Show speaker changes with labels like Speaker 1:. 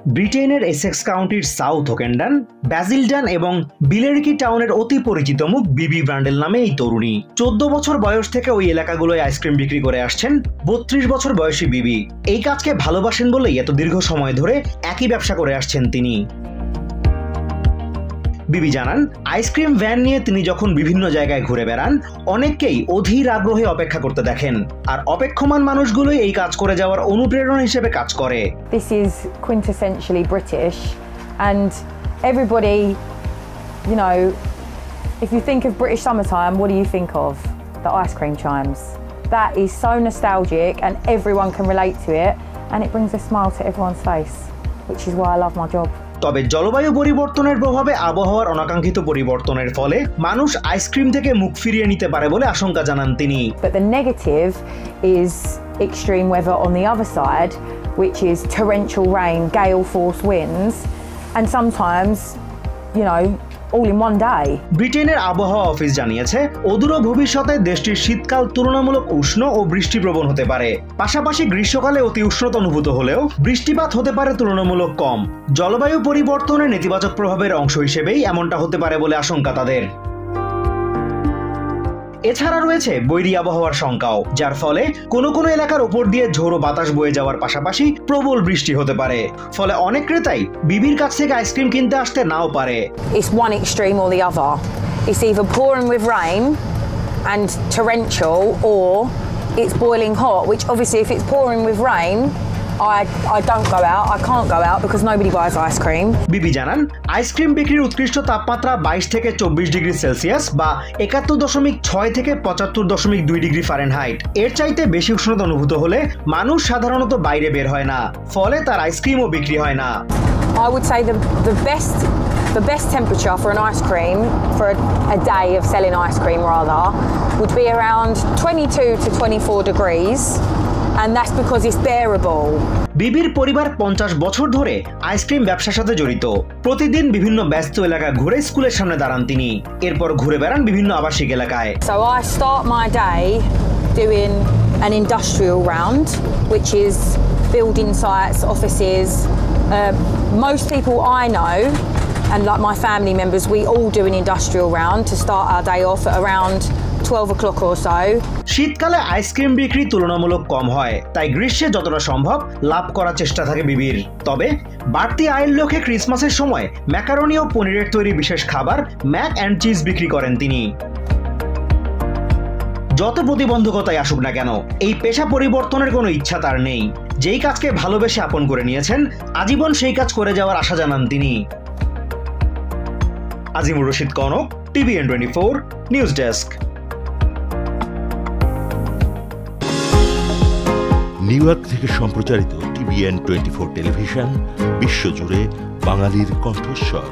Speaker 1: ব্রিটেনের এসেক্স কাউন্টির সাউথ ওকেন্ডন, ব্যাজিলডন এবং বিলেরিকি টাউনের অতি পরিচিত মুখ বিবি ব্রান্ডেল নামে এই তরুণী 14 বছর বয়স থেকে ওই এলাকাগুলোয় আইসক্রিম বিক্রি করে আসছেন 32 বছর বয়সী বিবি। এই কাজকে ভালোবাসেন বলেই এত দীর্ঘ সময় ধরে একই ব্যবসা করে আসছেন তিনি। বিবি জানান, আইসক্রিম ভ্যান নিয়ে তিনি যখন বিভিন্ন জায়গায় ঘুরে বেড়ান অনেককেই অধীর আগ্রহে অপেক্ষা করতে দেখেন, আর অপেক্ষমান মানুষগুলোই এই কাজ করে যাওয়ার অনুপ্রেরণা হিসেবে কাজ করে।
Speaker 2: This is quintessentially British and everybody, you know, if you think of British summertime, what do you think of? The ice cream chimes. That is so nostalgic and everyone can relate to it and it brings a smile to everyone's face, which is why I love my job.
Speaker 1: তবে জলবায়ু পরিবর্তনের প্রভাবে আবহাওয়ার অনাকাঙ্ক্ষিত পরিবর্তনের ফলে মানুষ ice cream থেকে মুখ ফিরিয়ে নিতে পারে বলে আশঙ্কা জানান তিনি।
Speaker 2: But the negative is extreme weather on the other side, which is torrential rain, gale force winds, and sometimes, you know, all in one day.
Speaker 1: ব্রিটেনের আবহাওয়া অফিস জানিয়েছে অদূর ভবিষ্যতে দেশটির শীতকাল তুলনামূলক উষ্ণ ও বৃষ্টিপ্রবণ হতে পারে। পাশাপাশি গ্রীষ্মকালে অতি উষ্ণতা অনুভূত হলেও বৃষ্টিপাত হতে পারে তুলনামূলক কম। জলবায়ু পরিবর্তনের নেতিবাচক প্রভাবের অংশ হিসেবেই এমনটা হতে পারে বলে আশঙ্কা তাদের। এছাড়া রয়েছে বৈরী আবহাওয়ার শঙ্কাও, যার ফলে কোনো কোনো এলাকার উপর দিয়ে ঝোড়ো বাতাস বয়ে যাওয়ার পাশাপাশি প্রবল বৃষ্টি হতে পারে। ফলে অনেক ক্রেতাই বিবির কাছ থেকে আইসক্রিম কিনতে আসতে নাও পারে।
Speaker 2: It's one extreme or the other. It's either pouring with rain and torrential or it's boiling hot, which obviously if it's pouring with rain, I don't go out, I can't go out because nobody buys ice cream.
Speaker 1: বিবি জানান, ice cream বিক্রির উৎকৃষ্ট তাপমাত্রা 22 থেকে 24 degree Celsius বা 71.6 থেকে 75.2 degree Fahrenheit. এর চাইতে বেশি উষ্ণতা অনুভূত হলে মানুষ সাধারণত বাইরে বের হয় না, ফলে তার আইসক্রিমও বিক্রি হয় না।
Speaker 2: I would say the best temperature for an ice cream for a day of selling ice cream rather would be around 22 to 24 degrees. And that's because it's bearable.
Speaker 1: বিবির পরিবার 50 বছর ধরে আইসক্রিম ব্যবসার সাথে জড়িত। প্রতিদিন বিভিন্ন ব্যস্ত এলাকা ঘুরে স্কুলের সামনে দাঁড়ান তিনি, এরপর ঘুরে বেড়ান বিভিন্ন আবাসিক এলাকায়।
Speaker 2: So I start my day doing an industrial round, which is building sites, offices. Most people I know and like my family members, we all do an industrial round to start our day off at around 12 o'clock or so.
Speaker 1: শীতকালে ice cream বিক্রি তুলনামূলক কম হয়, তাই গ্রীষ্মে যতটা সম্ভব লাভ করার চেষ্টা থাকে বিবির। তবে বাড়তি আয়ের লক্ষ্যে ক্রিসমাসের সময় ম্যাকারনি ও পনিরের তৈরি বিশেষ খাবার ম্যাক অ্যান্ড চিজ বিক্রি করেন তিনি। যত প্রতিবন্ধকতাই আসুক না কেন, এই পেশা পরিবর্তনের কোনো ইচ্ছা তার নেই। যেই কাজকে ভালোবেসে আপন করে নিয়েছেন, আজীবন সেই কাজ করে যাওয়ার আশা জানান তিনি। Azimur Rashid Kanak, TVN 24 news desk.
Speaker 3: New York থেকে সম্প্রচারিত TVN 24 টেলিভিশন বিশ্বজুড়ে বাঙালির কণ্ঠস্বর।